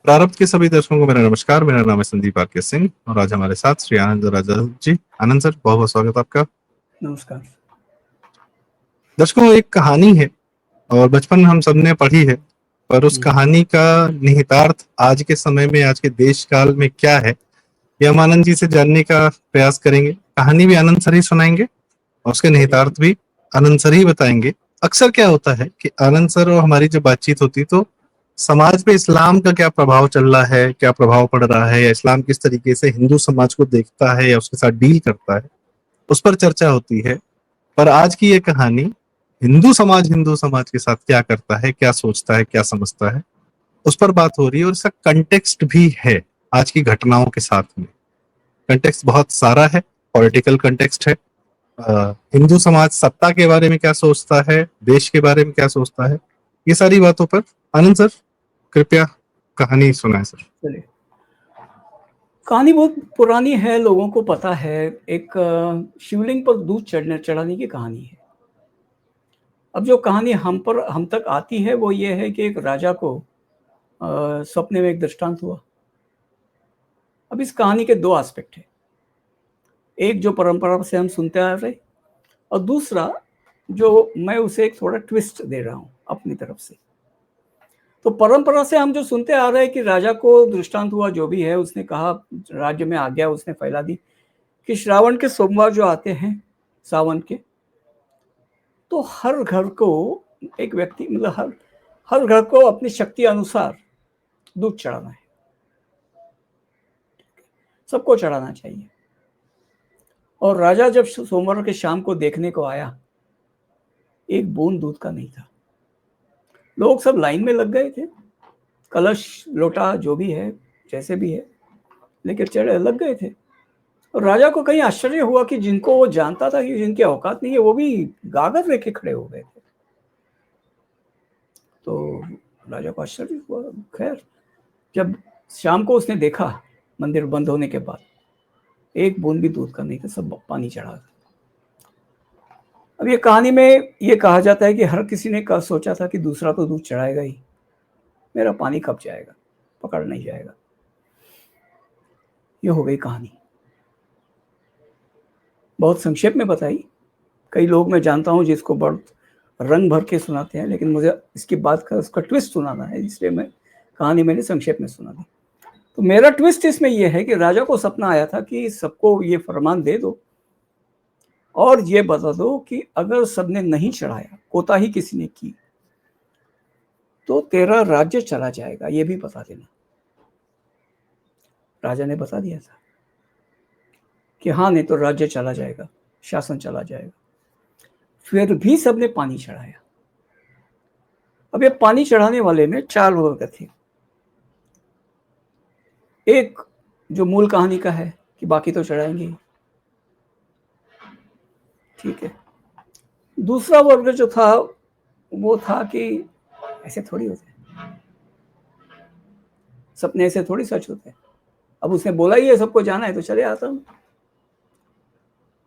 प्रारब्ध के सभी दर्शकों को मेरा नमस्कार। मेरा नाम है संदीप आर के सिंह और आज हमारे साथ श्री आनंद राजा जी। आनंद सर, बहुत बहुत स्वागत आपका। नमस्कार दर्शकों, एक कहानी है और बचपन में हम सबने पढ़ी है, पर उस कहानी का निहितार्थ आज के समय में, आज के देश काल में क्या है, ये हम आनंद जी से जानने का प्रयास करेंगे। कहानी भी आनंद सर ही सुनाएंगे और उसके निहितार्थ भी आनंद सर ही बताएंगे। अक्सर क्या होता है कि आनंद सर और हमारी जब बातचीत होती तो समाज पे इस्लाम का क्या प्रभाव चल रहा है, क्या प्रभाव पड़ रहा है, या इस्लाम किस तरीके से हिंदू समाज को देखता है या उसके साथ डील करता है, उस पर चर्चा होती है। पर आज की ये कहानी हिंदू समाज के साथ क्या करता है, क्या सोचता है, क्या समझता है, उस पर बात हो रही है। और इसका कंटेक्स्ट भी है आज की घटनाओं के साथ में। कंटेक्स्ट बहुत सारा है, पॉलिटिकल कंटेक्स्ट है। हिंदू समाज सत्ता के बारे में क्या सोचता है, देश के बारे में क्या सोचता है, ये सारी बातों पर आनंद सर कृपया कहानी सुनाएं सर। चलिए, कहानी बहुत पुरानी है, लोगों को पता है। एक शिवलिंग पर दूध चढ़ाने की कहानी है। अब जो कहानी हम तक आती है वो ये है कि एक राजा को सपने में एक दृष्टांत हुआ। अब इस कहानी के दो एस्पेक्ट हैं, एक जो परंपरा से हम सुनते आ रहे और दूसरा जो मैं उसे एक थोड़ा ट्विस्ट दे रहा हूँ अपनी तरफ से। तो परंपरा से हम जो सुनते आ रहे हैं कि राजा को दृष्टांत हुआ, जो भी है, उसने कहा, राज्य में आज्ञा उसने फैला दी कि श्रावण के सोमवार जो आते हैं सावन के, तो हर घर को एक व्यक्ति, मतलब हर घर को अपनी शक्ति अनुसार दूध चढ़ाना है, सबको चढ़ाना चाहिए। और राजा जब सोमवार के शाम को देखने को आया, एक बूंद दूध का नहीं था। लोग सब लाइन में लग गए थे, कलश लोटा जो भी है, जैसे भी है, लेकर चढ़े लग गए थे। और राजा को कहीं आश्चर्य हुआ कि जिनको वो जानता था कि जिनकी औकात नहीं है, वो भी गागर लेके खड़े हो गए थे। तो राजा को आश्चर्य हुआ। खैर, जब शाम को उसने देखा मंदिर बंद होने के बाद, एक बूंद भी दूध का नहीं था, सब पानी चढ़ा था। अब ये कहानी में ये कहा जाता है कि हर किसी ने सोचा था कि दूसरा तो दूध चढ़ाएगा ही, मेरा पानी कब जाएगा, पकड़ नहीं जाएगा। ये हो गई कहानी, बहुत संक्षेप में बताई। कई लोग मैं जानता हूँ जिसको बहुत रंग भर के सुनाते हैं, लेकिन मुझे इसकी बात का उसका ट्विस्ट सुनाना है, इसलिए मैं कहानी मैंने संक्षेप में सुना दी। तो मेरा ट्विस्ट इसमें यह है कि राजा को सपना आया था कि सबको ये फरमान दे दो और ये बता दो कि अगर सबने नहीं चढ़ाया, कोताही किसी ने की, तो तेरा राज्य चला जाएगा, ये भी बता देना। राजा ने बता दिया था कि हाँ, नहीं तो राज्य चला जाएगा, शासन चला जाएगा। फिर भी सबने पानी चढ़ाया। अब ये पानी चढ़ाने वाले में 4 वर्ग थे। एक जो मूल कहानी का है कि बाकी तो चढ़ाएंगे, ठीक है। दूसरा वर्ग जो था वो था कि ऐसे थोड़ी होते हैं, सपने ऐसे थोड़ी सच होते हैं। अब उसने बोला ही है सबको जाना है तो चले आता हूँ,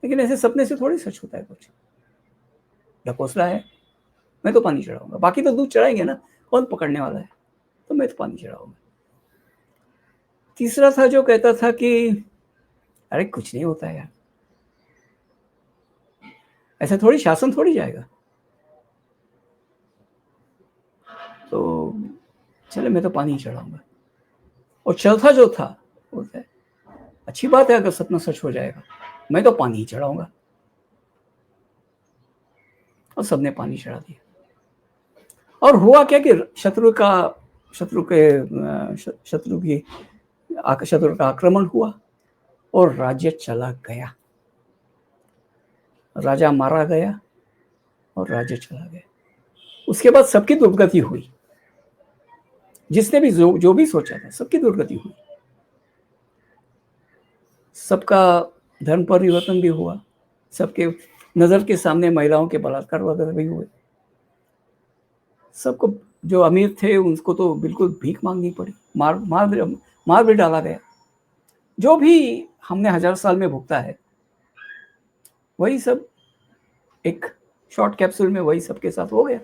लेकिन ऐसे सपने से थोड़ी सच होता है कुछ। ढकोसला है, मैं तो पानी चढ़ाऊंगा, बाकी तो दूध चढ़ाएंगे ना, कौन पकड़ने वाला है, तो मैं तो पानी चढ़ाऊंगा। तीसरा था जो कहता था कि अरे कुछ नहीं होता है यार, ऐसा थोड़ी शासन थोड़ी जाएगा, तो चले मैं तो पानी चढ़ाऊंगा। और चौथा जो था बोलता है अच्छी बात है अगर सपना सच हो जाएगा, मैं तो पानी ही चढ़ाऊंगा। और सबने पानी चढ़ा दिया। और हुआ क्या कि शत्रु का आक्रमण हुआ और राज्य चला गया, राजा मारा गया और राज्य चला गया। उसके बाद सबकी दुर्गति हुई, जिसने भी जो भी सोचा था, सबकी दुर्गति हुई। सबका धर्म परिवर्तन भी हुआ, सबके नजर के सामने महिलाओं के बलात्कार वगैरह भी हुए। सबको, जो अमीर थे उनको तो बिल्कुल भीख मांगनी पड़ी, मार भी डाला गया। जो भी हमने 1000 साल में भुगता है, वही सब एक शॉर्ट कैप्सूल में वही सबके साथ हो गया।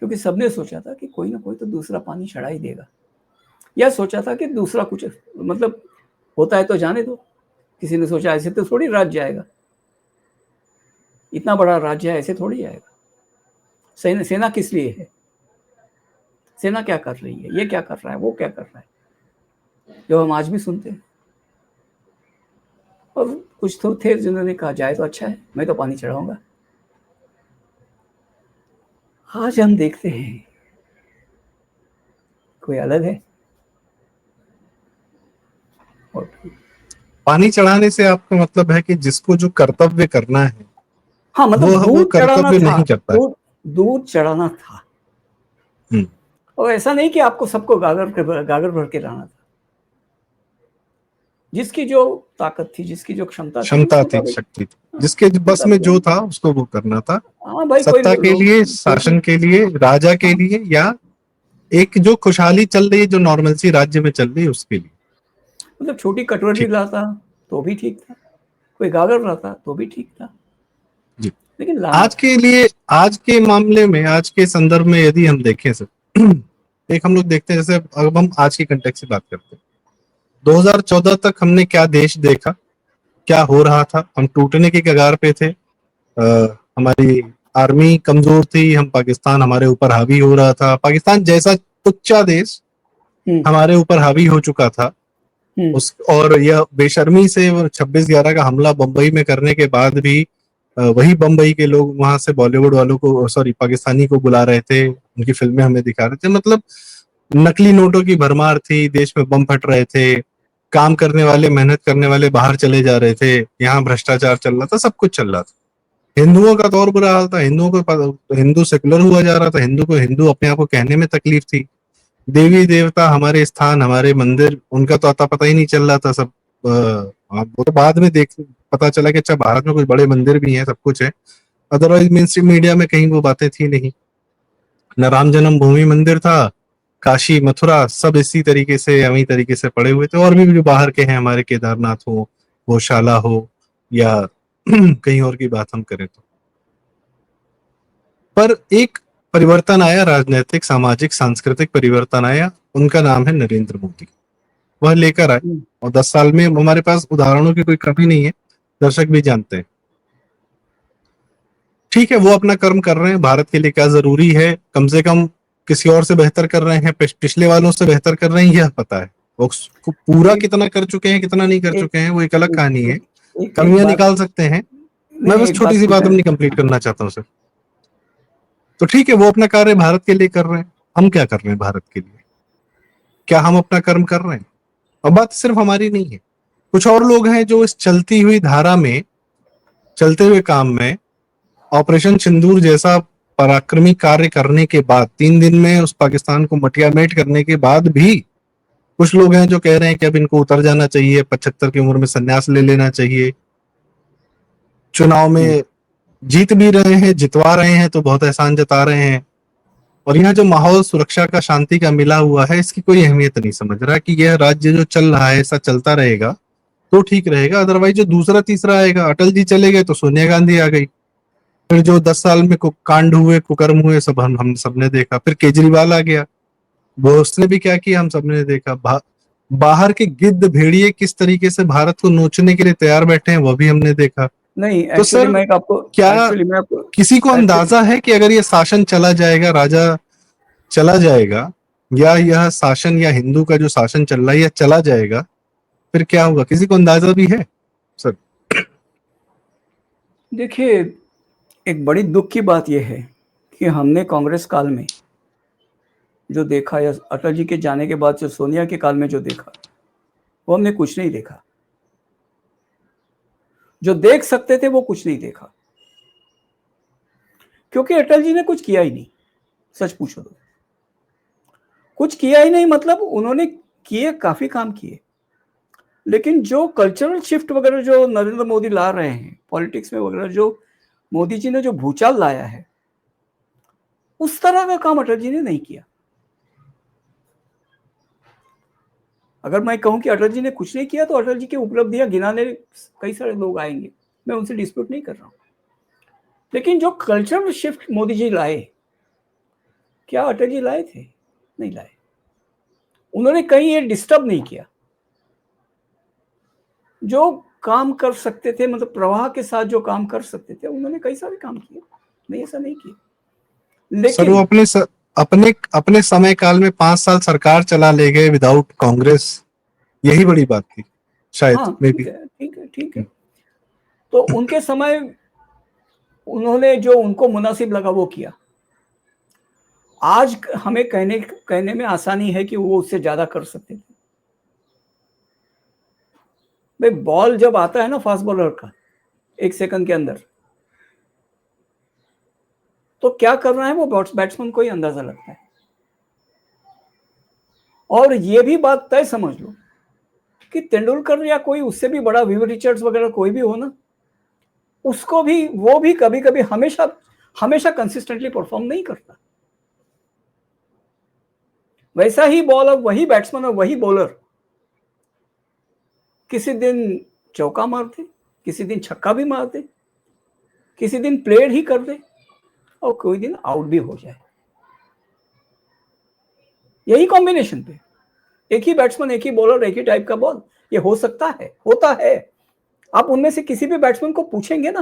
क्योंकि सबने सोचा था कि कोई ना कोई तो दूसरा पानी चढ़ा ही देगा, या सोचा था कि दूसरा कुछ मतलब होता है तो जाने दो। किसी ने सोचा ऐसे तो थोड़ी राज्य जाएगा, इतना बड़ा राज्य है, ऐसे थोड़ी जाएगा। सेना किस लिए है? सेना क्या कर रही है? ये क्या कर रहा है? वो क्या कर रहा है? जो हम आज भी सुनते हैं। और कुछ तो थे जिन्होंने कहा जाए तो अच्छा है, मैं तो पानी चढ़ाऊंगा। आज हम देखते हैं कोई अलग है। और पानी चढ़ाने से आपका मतलब है कि जिसको जो कर्तव्य करना है, हाँ, मतलब वो दूध चढ़ाना कर्तव्य था, नहीं करता है। दूध चढ़ाना था। और ऐसा नहीं कि आपको सबको गागर भर के लाना था। जिसकी जो ताकत थी, जिसकी जो क्षमता थी, क्षमता थी, शक्ति थी, जिसके बस में जो था उसको वो करना था। हाँ भाई, कोई सत्ता के लिए, शासन के लिए, राजा के लिए, या एक जो खुशहाली चल रही है, जो नॉर्मलसी राज्य में चल रही है, उसके लिए। मतलब छोटी कटोरी ठीक। लाता तो भी ठीक था, कोई गागर लाता तो भी ठीक था, जी। लेकिन लाना आज था। के लिए, आज के मामले में, आज के संदर्भ में यदि हम देखें सर, एक हम लोग देखते हैं, जैसे अब हम आज की कंटेक्स्ट से बात करते हैं, 2014 तक हमने क्या देश देखा, क्या हो रहा था। हम टूटने के कगार पे थे। हमारी आर्मी कमजोर थी, हम पाकिस्तान हमारे ऊपर हावी हो रहा था, पाकिस्तान जैसा टुच्चा देश हमारे ऊपर हावी हो चुका था। उस और यह बेशर्मी से 26/11 का हमला बंबई में करने के बाद भी वही बंबई के लोग वहां से बॉलीवुड वालों को, सॉरी, पाकिस्तानी को बुला रहे थे, उनकी फिल्में हमें दिखा रहे थे। मतलब नकली नोटों की भरमार थी, देश में बम फट रहे थे, काम करने वाले, मेहनत करने वाले बाहर चले जा रहे थे, यहाँ भ्रष्टाचार चल रहा था, सब कुछ चल रहा था। हिंदुओं का तो और बुरा हाल था, हिंदू सेकुलर हुआ जा रहा था, हिंदू को हिंदू अपने आप को कहने में तकलीफ थी। देवी देवता, हमारे स्थान, हमारे मंदिर, उनका तो अता पता ही नहीं चल रहा था। सब वो तो बाद में देख पता चला कि अच्छा, भारत में कुछ बड़े मंदिर भी हैं, सब कुछ है। अदरवाइज मेन स्ट्रीम मीडिया में कहीं वो बातें थी नहीं। न राम जन्मभूमि मंदिर था, काशी मथुरा सब इसी तरीके से, अमी तरीके से पड़े हुए थे। और भी जो बाहर के हैं, हमारे केदारनाथ हो, गौशाला हो, या कहीं और की बात हम करें तो। पर एक परिवर्तन आया, राजनीतिक, सामाजिक, सांस्कृतिक परिवर्तन आया, उनका नाम है नरेंद्र मोदी। वह लेकर आए, और 10 साल में हमारे पास उदाहरणों की कोई कमी नहीं है, दर्शक भी जानते हैं। ठीक है, वो अपना कर्म कर रहे हैं, भारत के लिए क्या जरूरी है, कम से कम किसी और से बेहतर कर रहे हैं, पिछले वालों से बेहतर कर रहे हैं, यह पता है। वो पूरा कितना कर चुके हैं, कितना नहीं कर चुके हैं, वो एक अलग कहानी है। कमियां निकाल सकते हैं। मैं बस छोटी सी बात अपनी कंप्लीट करना चाहता हूँ सर। तो ठीक है, वो अपना कार्य भारत के लिए कर रहे हैं, हम क्या कर रहे हैं भारत के लिए? क्या हम अपना कर्म कर रहे हैं? और बात सिर्फ हमारी नहीं है, कुछ और लोग हैं जो इस चलती हुई धारा में, चलते हुए काम में, ऑपरेशन सिंदूर जैसा पराक्रमी कार्य करने के बाद, 3 दिन में उस पाकिस्तान को मटियामेट करने के बाद भी कुछ लोग हैं जो कह रहे हैं कि अब इनको उतर जाना चाहिए, 75 की उम्र में संन्यास ले लेना चाहिए। चुनाव में जीत भी रहे हैं, जितवा रहे हैं, तो बहुत एहसान जता रहे हैं। और यहाँ जो माहौल सुरक्षा का, शांति का मिला हुआ है, इसकी कोई अहमियत नहीं समझ रहा कि यह राज्य जो चल रहा है, ऐसा चलता रहेगा तो ठीक रहेगा। अदरवाइज जो दूसरा तीसरा आएगा, अटल जी चले गए तो सोनिया गांधी आ गई, फिर जो 10 साल में कांड हुए, कुकर्म हुए, सब हम सबने देखा। फिर केजरीवाल आ गया, वो उसने भी क्या किया, हम सबने देखा। बाहर के गिद्ध भेड़िए किस तरीके से भारत को नोचने के लिए तैयार बैठे हैं, वो भी हमने देखा। नहीं, तो एक्चुअली सर, मैं आपको क्या एक्चुअली मैं आपको किसी को अंदाजा है कि अगर ये शासन चला जाएगा, राजा चला जाएगा, या यह शासन, या हिंदू का जो शासन चल रहा है, यह चला जाएगा, फिर क्या होगा? किसी को अंदाजा भी है सर? देखिए, एक बड़ी दुख की बात यह है कि हमने कांग्रेस काल में जो देखा, या अटल जी के जाने के बाद जो सोनिया के काल में जो देखा, वो हमने कुछ नहीं देखा। जो देख सकते थे वो कुछ नहीं देखा, क्योंकि अटल जी ने कुछ किया ही नहीं। सच पूछो तो कुछ किया ही नहीं, मतलब उन्होंने किए, काफी काम किए, लेकिन जो कल्चरल शिफ्ट वगैरह जो नरेंद्र मोदी ला रहे हैं पॉलिटिक्स में वगैरह, जो मोदी जी ने जो भूचाल लाया है, उस तरह का काम अटल जी ने नहीं किया। अगर मैं कहूं कि अटल जी ने कुछ नहीं किया, तो अटल जी की उपलब्धियां गिनाने कई सारे लोग आएंगे, मैं उनसे डिस्प्यूट नहीं कर रहा हूं। लेकिन जो कल्चरल शिफ्ट मोदी जी लाए, क्या अटल जी लाए थे? नहीं लाए। उन्होंने कहीं ये डिस्टर्ब नहीं किया। जो काम कर सकते थे, मतलब प्रवाह के साथ जो काम कर सकते थे, उन्होंने कई सारे काम किए, नहीं ऐसा नहीं किया। सर वो लेकिन अपने अपने समय काल में 5 साल सरकार चला ले गए विदाउट कांग्रेस, यही बड़ी बात थी शायद, हाँ, मे ठीक बी। है, ठीक है, ठीक है। तो उनके समय उन्होंने जो उनको मुनासिब लगा वो किया। आज हमें कहने में आसानी है कि वो उससे ज्यादा कर सकते थे। भाई बॉल जब आता है ना फास्ट बॉलर का 1 सेकंड के अंदर, तो क्या कर रहा है वो बैट्समैन को ही अंदाजा लगता है। और ये भी बात तय समझ लो कि तेंदुलकर या कोई उससे भी बड़ा विव रिचर्ड्स वगैरह कोई भी हो ना, उसको भी वो भी कभी कभी हमेशा हमेशा कंसिस्टेंटली परफॉर्म नहीं करता। वैसा ही बॉलर, वही बैट्समैन और वही बॉलर किसी दिन चौका मारते, किसी दिन छक्का भी मारते, किसी दिन प्लेड ही कर दे और कोई दिन आउट भी हो जाए। यही कॉम्बिनेशन पे एक ही बैट्समैन, एक ही बॉलर, एक ही टाइप का बॉल, ये हो सकता है, होता है। आप उनमें से किसी भी बैट्समैन को पूछेंगे ना,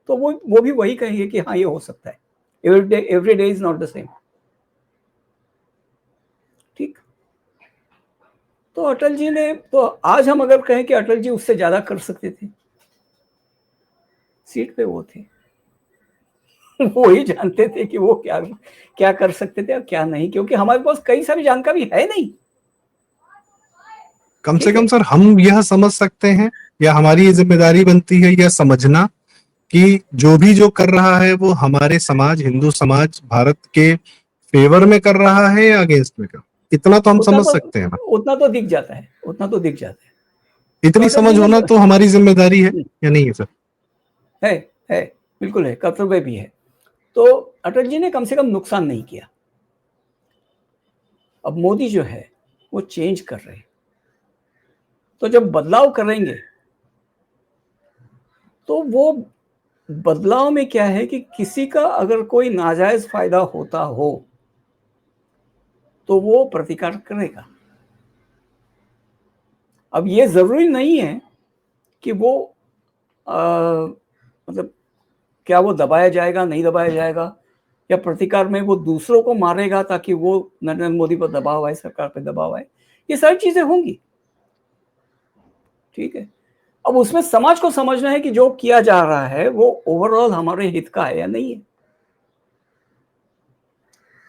तो वो भी वही कहेंगे कि हाँ ये हो सकता है। Every day is not the same. ठीक। तो अटल जी ने, तो आज हम अगर कहें कि अटल जी उससे ज्यादा कर सकते थे, सीट पे वो थे वो ही जानते थे कि वो क्या क्या कर सकते थे और क्या नहीं, क्योंकि हमारे पास कई सारी जानकारी है नहीं। कम से ठीक कम है, सर हम यह समझ सकते हैं, या हमारी ये जिम्मेदारी बनती है यह समझना कि जो कर रहा है वो हमारे समाज, हिंदू समाज भारत के फेवर में कर रहा है या अगेंस्ट में कर, इतना तो हम उतना समझ तो सकते हैं ना। उतना तो दिख जाता है, उतना तो दिख जाता है। तो इतनी अटल जी समझ ने होना तो हमारी जिम्मेदारी है या नहीं है सर? है है बिल्कुल है, कर्तव्य भी है। तो अटल जी ने कम से कम नुकसान नहीं किया। अब मोदी जो है वो चेंज कर रहे हैं, तो जब बदलाव करेंगे तो वो बदलाव में क्या है कि किसी का अगर कोई नाजायज फायदा होता हो तो वो प्रतिकार करेगा। अब ये जरूरी नहीं है कि वो मतलब क्या वो दबाया जाएगा, नहीं दबाया जाएगा, या प्रतिकार में वो दूसरों को मारेगा ताकि वो नरेंद्र मोदी पर दबाव आए, सरकार पर दबाव आए। ये सारी चीजें होंगी। ठीक है। अब उसमें समाज को समझना है कि जो किया जा रहा है वो ओवरऑल हमारे हित का है या नहीं है।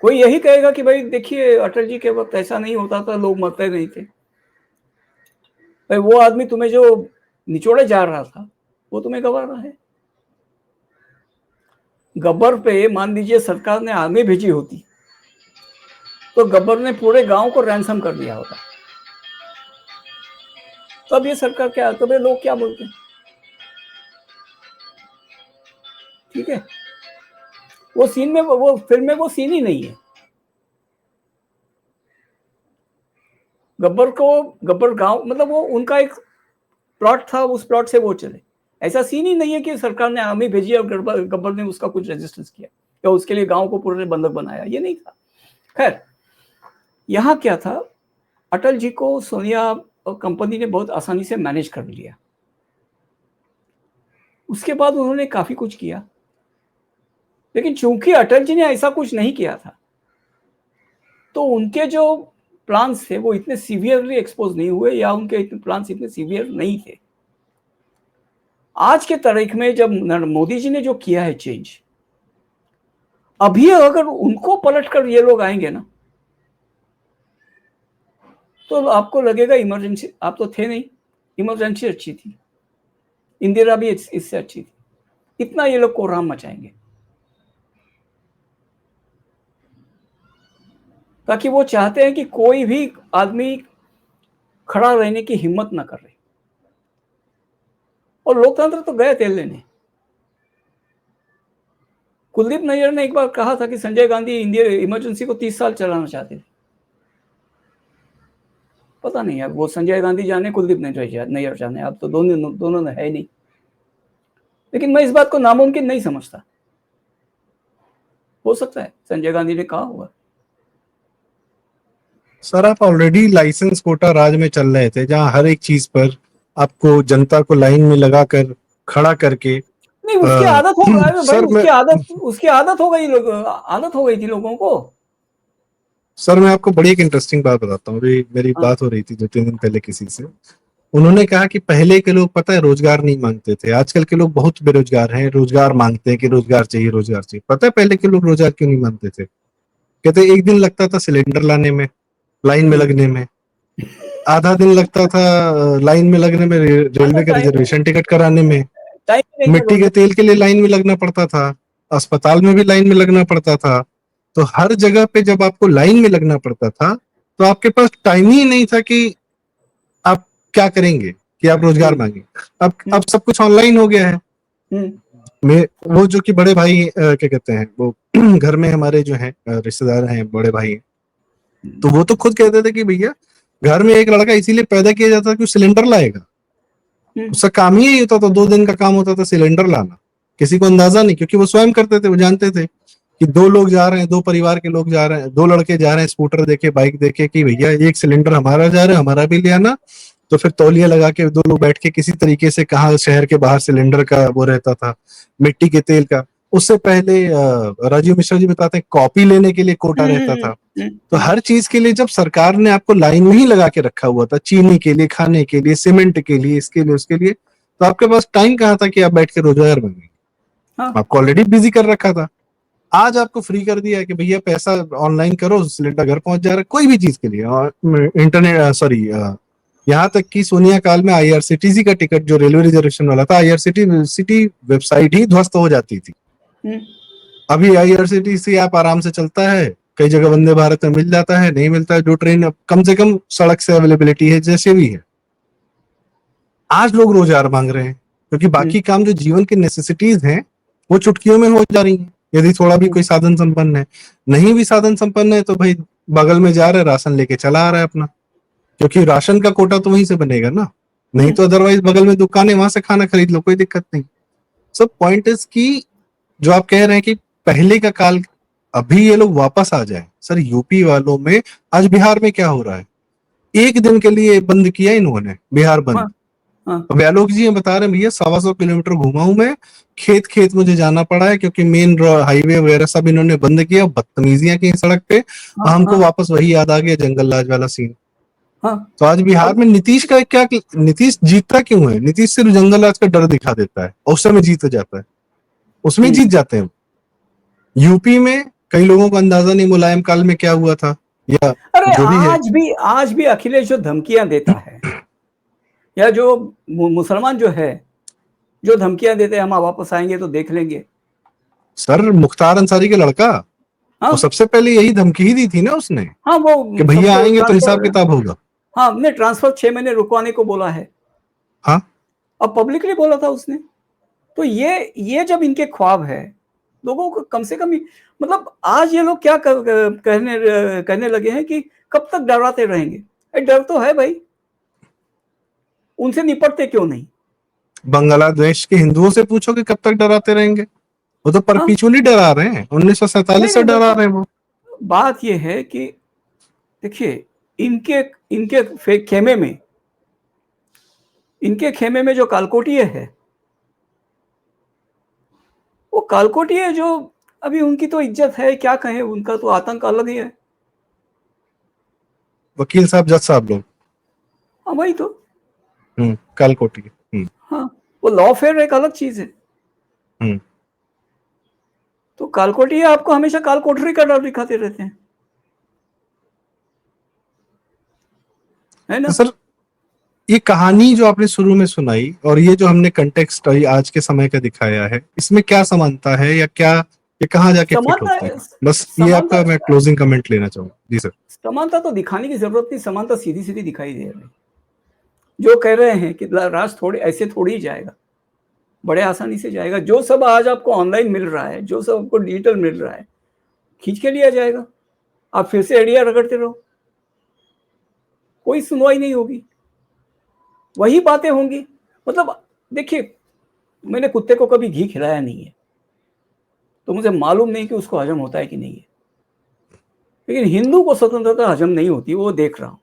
कोई यही कहेगा कि भाई देखिए अटल जी के वक्त ऐसा नहीं होता था, लोग मरते नहीं थे। भाई वो आदमी तुम्हें जो निचोड़े जा रहा था वो तुम्हें गवा रहा है। गब्बर पे मान लीजिए सरकार ने आर्मी भेजी होती तो गब्बर ने पूरे गांव को रैंसम कर दिया होता। तब ये सरकार क्या, तब ये लोग क्या बोलते हैं? ठीक है। वो सीन में, वो फिल्म में वो सीन ही नहीं है। गब्बर गांव, मतलब वो उनका एक प्लॉट था, उस प्लॉट से वो चले। ऐसा सीन ही नहीं है कि सरकार ने आर्मी भेजी और गब्बर ने उसका कुछ रेजिस्टेंस किया या उसके लिए गांव को पूरे बंधक बनाया, ये नहीं था। खैर, यहां क्या था, अटल जी को सोनिया और कंपनी ने बहुत आसानी से मैनेज कर लिया। उसके बाद उन्होंने काफी कुछ किया, लेकिन चूंकि अटल जी ने ऐसा कुछ नहीं किया था तो उनके जो प्लान्स थे वो इतने सीवियरली एक्सपोज नहीं हुए, या उनके इतने प्लान्स इतने सीवियर नहीं थे। आज के तारीख में जब मोदी जी ने जो किया है चेंज, अभी अगर उनको पलट कर ये लोग आएंगे ना तो आपको लगेगा इमरजेंसी, आप तो थे नहीं, इमरजेंसी अच्छी थी, इंदिरा भी इससे अच्छी थी, इतना ये लोग कोहराम मचाएंगे ताकि वो चाहते हैं कि कोई भी आदमी खड़ा रहने की हिम्मत ना कर रहे। और लोकतंत्र तो गए तेल लेने। कुलदीप नैयर ने एक बार कहा था कि संजय गांधी इंडिया इमरजेंसी को 30 साल चलाना चाहते थे। पता नहीं अब वो संजय गांधी जाने, कुलदीप नैयर जाने, अब तो दोनों ने है नहीं। लेकिन मैं इस बात को नामुमकिन नहीं समझता। हो सकता है संजय गांधी ने कहा होगा, सर आप ऑलरेडी लाइसेंस कोटा राज में चल रहे थे, जहां हर एक चीज पर आपको जनता को लाइन में लगाकर खड़ा करके नहीं, उसकी आदत हो गई भाई, सर मैं उसकी आदत हो गई, आदत हो गई थी लोगों को। सर मैं आपको बड़ी एक इंटरेस्टिंग बात बताता हूँ। अभी मेरी हाँ, बात हो रही थी 2-3 दिन पहले किसी से। उन्होंने कहा कि पहले के लोग पता है रोजगार नहीं मांगते थे, आजकल के लोग बहुत बेरोजगार हैं, रोजगार मांगते हैं कि रोजगार चाहिए रोजगार चाहिए। पता है पहले के लोग रोजगार क्यों नहीं मांगते थे? कहते एक दिन लगता था सिलेंडर लाने में, लाइन में लगने में, आधा दिन लगता था लाइन में लगने में, रेलवे का टाइम रिजर्वेशन टिकट कराने में, टाइम नहीं था मिट्टी के तेल के लिए लाइन में लगना पड़ता था, अस्पताल में भी लाइन में लगना पड़ता था। तो हर जगह पे जब आपको लाइन में लगना पड़ता था, तो आपके पास टाइम ही नहीं था कि आप क्या करेंगे, कि आप रोजगार मांगे। अब सब कुछ ऑनलाइन हो गया है। मैं वो जो कि बड़े भाई क्या कहते हैं वो घर में हमारे जो हैं रिश्तेदार हैं, बड़े भाई हैं, तो वो तो खुद कहते थे कि भैया घर में एक लड़का इसीलिए पैदा किया जाता है कि सिलेंडर लाएगा। उसका काम ही यही होता था, 2 दिन का काम होता था सिलेंडर लाना। किसी को अंदाजा नहीं, क्योंकि वो स्वयं करते थे, वो जानते थे कि 2 लोग जा रहे हैं, 2 परिवार के लोग जा रहे हैं, 2 लड़के जा रहे हैं स्कूटर देके बाइक देके, कि भैया एक सिलेंडर हमारा जा रहा है, हमारा भी ले आना। तो फिर तौलिया लगा के 2 लोग बैठ के किसी तरीके से, कहाँ शहर के बाहर सिलेंडर का वो रहता था, मिट्टी के तेल का। उससे पहले राजीव मिश्रा जी बताते हैं कॉपी लेने के लिए कोटा रहता था। तो हर चीज के लिए जब सरकार ने आपको लाइन में ही लगा के रखा हुआ था, चीनी के लिए, खाने के लिए, सीमेंट के लिए, इसके लिए उसके लिए, तो आपके पास टाइम कहाँ था कि आप बैठ के रोजगार मांगे? आपको ऑलरेडी बिजी कर रखा था। आज आपको फ्री कर दिया है कि भैया पैसा ऑनलाइन करो, सिलेंडर घर पहुंच जा रहा है, कोई भी चीज के लिए। और इंटरनेट सॉरी यहाँ तक कि सोनिया काल में आईआरसीटीसी का टिकट जो रेलवे रिजर्वेशन वाला था, आईआरसीटीसी वेबसाइट ही ध्वस्त हो जाती थी। अभी आईआरसीटीसी ऐप आराम से चलता है, कई जगह वंदे भारत में मिल जाता है, नहीं मिलता है जो ट्रेन, अब कम से कम सड़क से अवेलेबिलिटी है जैसे भी है। आज लोग रोजगार मांग रहे हैं क्योंकि बाकी काम जो जीवन की नेसेसिटीज हैं वो चुटकियों में हो जा रही हैं। यदि थोड़ा भी कोई साधन संपन्न है, नहीं भी साधन संपन्न है तो भाई बगल में जा रहा है, राशन लेके चला आ रहा है अपना, क्योंकि राशन का कोटा तो वहीं से बनेगा ना। नहीं तो अदरवाइज बगल में दुकान है, वहां से खाना खरीद लो, कोई दिक्कत नहीं। सब पॉइंट इज की जो आप कह रहे हैं कि पहले का काल, अभी ये लोग वापस आ जाए। सर यूपी वालों में आज बिहार में क्या हो रहा है, एक दिन के लिए बंद किया इन्होंने, बिहार बंद। अब आलोक जी बता रहे हैं भैया 125 किलोमीटर घुमा हूं मैं, खेत खेत मुझे जाना पड़ा है क्योंकि मेन हाईवे वगैरह सब इन्होंने बंद किया, बदतमीजियां की सड़क पे, और हमको वापस वही याद आ गया जंगल राज वाला सीन। तो आज बिहार में नीतीश का क्या, नीतीश जीतता क्यों है? नीतीश सिर्फ जंगल राज का डर दिखा देता है और उस समय जीत जाता है, उसमें जीत जाते हैं। यूपी में कई लोगों को अंदाजा नहीं मुलायम काल में क्या हुआ था, या अरे जो भी है। आज भी अखिलेश जो धमकियां देता है, या जो मुसलमान जो है जो धमकियां देते हैं, हम वापस आएंगे तो देख लेंगे। सर मुख्तार अंसारी का लड़का, वो सबसे पहले यही धमकी ही दी थी ना उसने, वो कि भैया आएंगे तो हिसाब किताब होगा। हमने ट्रांसफर 6 महीने रुकवाने को बोला है। हाँ, अब पब्लिकली बोला था उसने। तो ये जब इनके ख्वाब है, लोगों को कम से कम, मतलब आज ये लोग क्या कहने लगे हैं कि कब तक डराते रहेंगे। डर तो है भाई, उनसे निपटते क्यों नहीं? बांग्लादेश के हिंदुओं से पूछो कि कब तक डराते रहेंगे, वो तो परपीचुअली डरा रहे हैं, 1947 से डरा रहे हैं वो। बात ये है कि देखिए, इनके खेमे में जो कालकोटिया है, वो कालकोटिया जो, अभी उनकी तो इज्जत है, क्या कहें, उनका तो आतंक अलग ही है। वकील साहब, जज साहब लोग। हाँ भाई, तो कालकोटी। हाँ, वो लॉफेयर एक अलग चीज है। तो कालकोटिया आपको हमेशा कालकोठरी का डर दिखाते रहते हैं, है ना? तो सर ये कहानी जो आपने शुरू में सुनाई और ये जो हमने कंटेक्स्ट आज के समय का दिखाया है, इसमें क्या समानता है, या क्या ये कहाँ जाके फिट होती है? बस ये आपका मैं क्लोजिंग कमेंट लेना चाहूंगा। जी सर। समानता तो दिखाने की जरूरत नहीं, समानता सीधी सीधी दिखाई दे रही। जो कह रहे हैं कि राज थोड़े ऐसे थोड़ी ही जाएगा, बड़े आसानी से जाएगा। जो सब आज आपको ऑनलाइन मिल रहा है, जो सब आपको डिजिटल मिल रहा है, खींच के लिया जाएगा। आप फिर से आइडिया रगड़ते रहो, कोई सुनवाई नहीं होगी, वही बातें होंगी। मतलब देखिए, मैंने कुत्ते को कभी घी खिलाया नहीं है, तो मुझे मालूम नहीं कि उसको हजम होता है कि नहीं है। लेकिन हिंदू को स्वतंत्रता हजम नहीं होती, वो देख रहा हूं,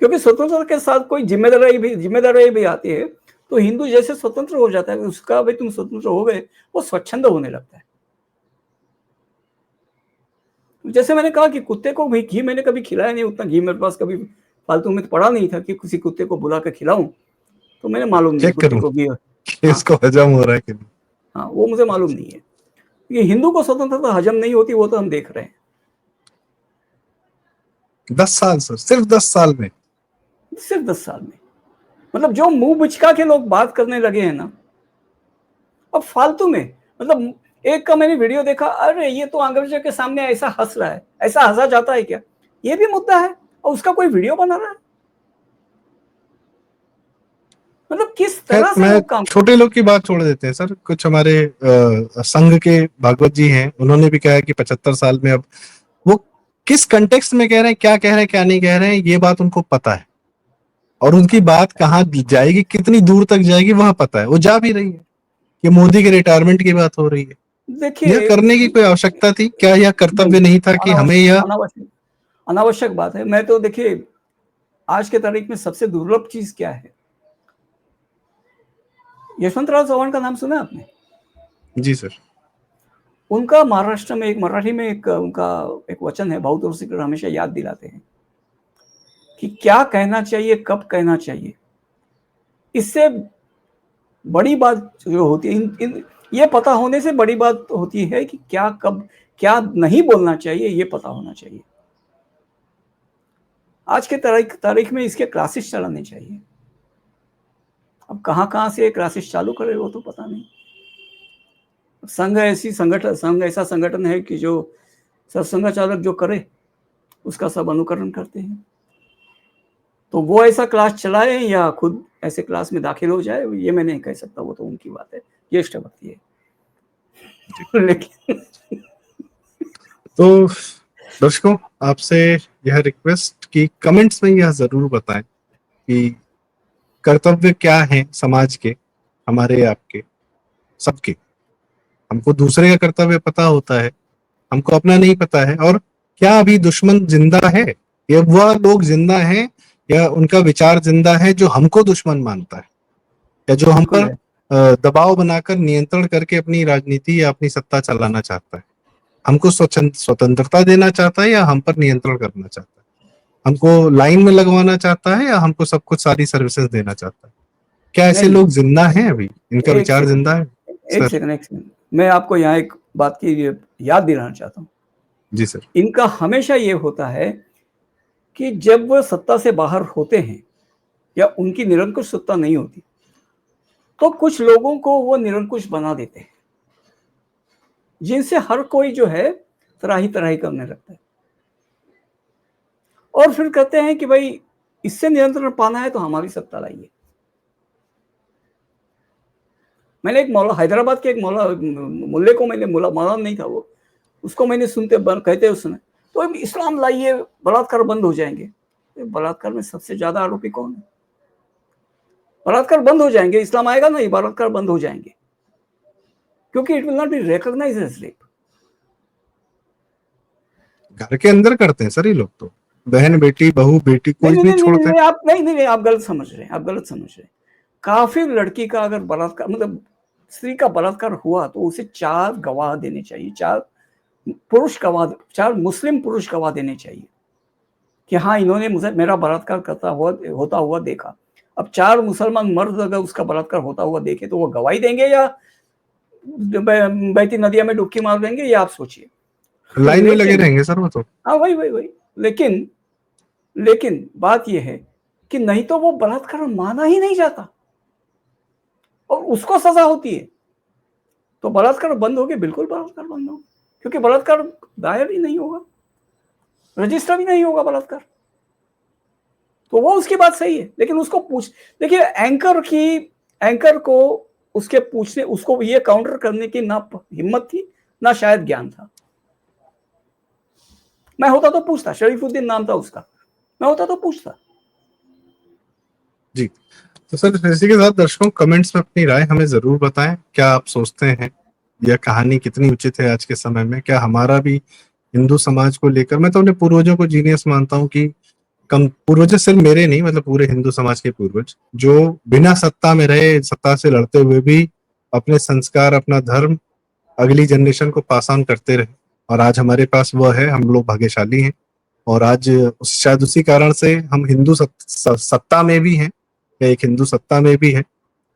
क्योंकि स्वतंत्रता के साथ कोई जिम्मेदारी भी आती है। तो हिंदू जैसे स्वतंत्र हो जाता है, उसका भाई तुम स्वतंत्र हो गए, वो स्वच्छंद होने लगता है। जैसे मैंने कहा कि कुत्ते को भी घी मैंने कभी खिलाया नहीं, उतना घी मेरे पास कभी फालतू में पड़ा नहीं था कि किसी कुत्ते को बुला कर खिलाऊं, तो मैंने मालूम नहीं चेक कुत्ते करूं को घी। कि हाँ इसको हजम हो रहा है कि नहीं। हाँ, वो मुझे मालूम नहीं है। ये हिंदू को स्वतंत्रता हजम नहीं होती, वो तो हम देख रहे हैं। 10 साल सर, सिर्फ 10 साल में। सिर्फ 10 साल में, मतलब जो मुंह बिचका के लोग बात करने लगे हैं ना, अब फालतू में, मतलब एक का मैंने वीडियो देखा, अरे ये तो अंग्रेजों के सामने ऐसा हंस रहा है, ऐसा हंसा जाता है क्या? ये भी मुद्दा है और उसका कोई वीडियो बना रहा है। मतलब किस खैर, तरह से मैं लोग काम छोटे लोग की बात छोड़ देते हैं सर। कुछ हमारे संघ के भागवत जी हैं, उन्होंने भी कहा है कि 75 साल में अब वो किस कंटेक्स्ट में कह रहे हैं, क्या कह रहे हैं, क्या नहीं कह रहे हैं, ये बात उनको पता है। और उनकी बात कहाँ जाएगी, कितनी दूर तक जाएगी, वह पता है। वो जा भी रही है कि मोदी के रिटायरमेंट की बात हो रही है। यह देखिए, करने की कोई आवश्यकता थी क्या? यह कर्तव्य नहीं था कि हमें अनावश्यक यह अनावश्यक अनावश्यक बात है। मैं तो देखिए, आज के तारीख में सबसे दुर्लभ चीज क्या है? यशवंतराव चव्हाण का नाम सुना है आपने? जी सर। उनका महाराष्ट्र में एक मराठी में एक उनका एक वचन है, बहुत और सिकर हमेशा याद दिलाते हैं कि क्या कहना चाहिए, कब कहना चाहिए। इससे बड़ी बात जो होती है, ये पता होने से बड़ी बात होती है कि क्या, कब, क्या नहीं बोलना चाहिए, ये पता होना चाहिए। आज के तारीख में इसके क्लासेस चलाने चाहिए। अब कहाँ से क्लासेस चालू करे वो तो पता नहीं। संघ ऐसा संगठन है कि जो सत्संग चालक जो करे उसका सब अनुकरण करते हैं। तो वो ऐसा क्लास चलाए या खुद ऐसे क्लास में दाखिल हो जाए, ये मैं नहीं कह सकता, वो तो उनकी बात है, ज्येष्ठ भक्ति है। लेकिन तो दर्शकों, आपसे यह रिक्वेस्ट कि कमेंट्स में यह जरूर बताएं कि कर्तव्य क्या है समाज के, हमारे आपके, सबके। हमको दूसरे का कर्तव्य पता होता है, हमको अपना नहीं पता है। और क्या अभी दुश्मन जिंदा है, या वह लोग जिंदा हैं, या उनका विचार जिंदा है जो हमको दुश्मन मानता है, या जो हम बिल्कुल पर है। दबाव बनाकर नियंत्रण करके अपनी राजनीति या अपनी सत्ता चलाना चाहता है। हमको स्वतंत्रता देना चाहता है या हम पर नियंत्रण करना चाहता है? हमको लाइन में लगवाना चाहता है या हमको सब कुछ, सारी सर्विसेज देना चाहता है? क्या ऐसे नहीं, लोग जिंदा हैं अभी? इनका एक विचार सेकंड, जिंदा है एक सर? सेकंड, एक सेकंड, मैं आपको यहाँ एक बात की याद दिलाना चाहता हूँ। जी सर। इनका हमेशा ये होता है कि जब वो सत्ता से बाहर होते हैं या उनकी निरंकुश सत्ता नहीं होती, तो कुछ लोगों को वो निरंकुश बना देते हैं, जिनसे हर कोई जो है तराही तराही करने लगता है। और फिर कहते हैं कि भाई इससे नियंत्रण पाना है तो हमारी सत्ता लाइए। मैंने एक मौला, हैदराबाद के एक मौला मुल्ले को मैंने, मौला नहीं था वो, उसको मैंने कहते हुए सुना, तो इस्लाम लाइए, बलात्कार बंद हो जाएंगे। तो बलात्कार में सबसे ज्यादा आरोपी कौन है? बलात्कार बंद हो जाएंगे, इस्लाम आएगा नहीं, बलात्कार बंद हो जाएंगे, क्योंकि it will not be recognised as rape. घर के अंदर करते हैं सर ये लोग तो, बहन बेटी, बहू बेटी, नहीं कोई नहीं नहीं नहीं छोड़ते। नहीं, आप नहीं, आप गलत समझ रहे हैं, आप गलत समझ रहे हैं। काफिर लड़की का अगर बलात्कार, मतलब स्त्री का बलात्कार हुआ, तो उसे 4 गवाह देने चाहिए, 4 पुरुष गवाह, 4 मुस्लिम पुरुष गवाह देने चाहिए कि हाँ, इन्होंने मुझे, मेरा बलात्कार होता हुआ देखा। अब 4 मुसलमान मर्द अगर उसका बलात्कार होता हुआ देखे, तो वो गवाही देंगे या बहती नदिया में डुबकी मार देंगे, ये आप सोचिए। लाइन में लगे लेकिन रहेंगे सर वो तो। हाँ, वही, लेकिन लेकिन बात यह है कि नहीं तो वो बलात्कार माना ही नहीं जाता और उसको सजा होती है। तो बलात्कार बंद हो गया, बिल्कुल बलात्कार बंद हो, क्योंकि बलात्कार दायर ही नहीं होगा, रजिस्टर भी नहीं होगा बलात्कार। तो वो उसकी बात सही है, लेकिन उसको देखिए, एंकर को उसके पूछने, उसको ये काउंटर करने की ना हिम्मत थी, ना शायद ज्ञान था। मैं होता तो पूछता, शरीफुद्दीन नाम था उसका, मैं होता तो पूछता। जी। तो सर, इसी के साथ दर्शकों, कमेंट्स में अपनी राय हमें जरूर बताएं, क्या आप सोचते हैं यह कहानी कितनी उचित है आज के समय में? क्या हमारा भी हिंदू समाज को लेकर, मैं तो अपने पूर्वजों को जीनियस मानता हूँ कि कम पूर्वज सिर्फ मेरे नहीं, मतलब पूरे हिंदू समाज के पूर्वज जो बिना सत्ता में रहे, सत्ता से लड़ते हुए भी अपने संस्कार, अपना धर्म अगली जनरेशन को पास ऑन करते रहे, और आज हमारे पास वह है। हम लोग भाग्यशाली हैं, और आज शायद उसी कारण से हम हिंदू सत्ता में भी हैं, या एक हिंदू सत्ता में भी है।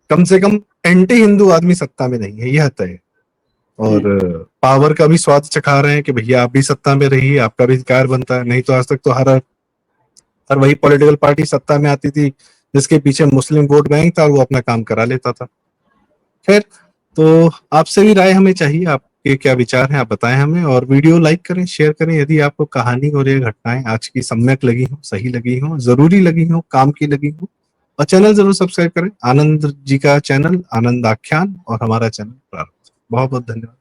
कम से कम एंटी हिंदू आदमी सत्ता में नहीं है, यह तय है। और पावर का भी स्वाद चखा रहे हैं कि भैया आप भी सत्ता में रहिए, आपका भी अधिकार बनता है। नहीं तो आज तक तो हर वही पॉलिटिकल पार्टी सत्ता में आती थी जिसके पीछे मुस्लिम वोट बैंक था, और वो अपना काम करा लेता था। खैर, तो आपसे भी राय हमें चाहिए, आपके क्या विचार हैं आप बताएं हमें, और वीडियो लाइक करें, शेयर करें यदि आपको कहानी और ये घटनाएं आज की सम्यक लगी हो, सही लगी हो, जरूरी लगी हो, काम की लगी हो। और चैनल जरूर सब्सक्राइब करें, आनंद जी का चैनल आनंद आख्यान और हमारा चैनल प्रारंभ। बहुत बहुत धन्यवाद।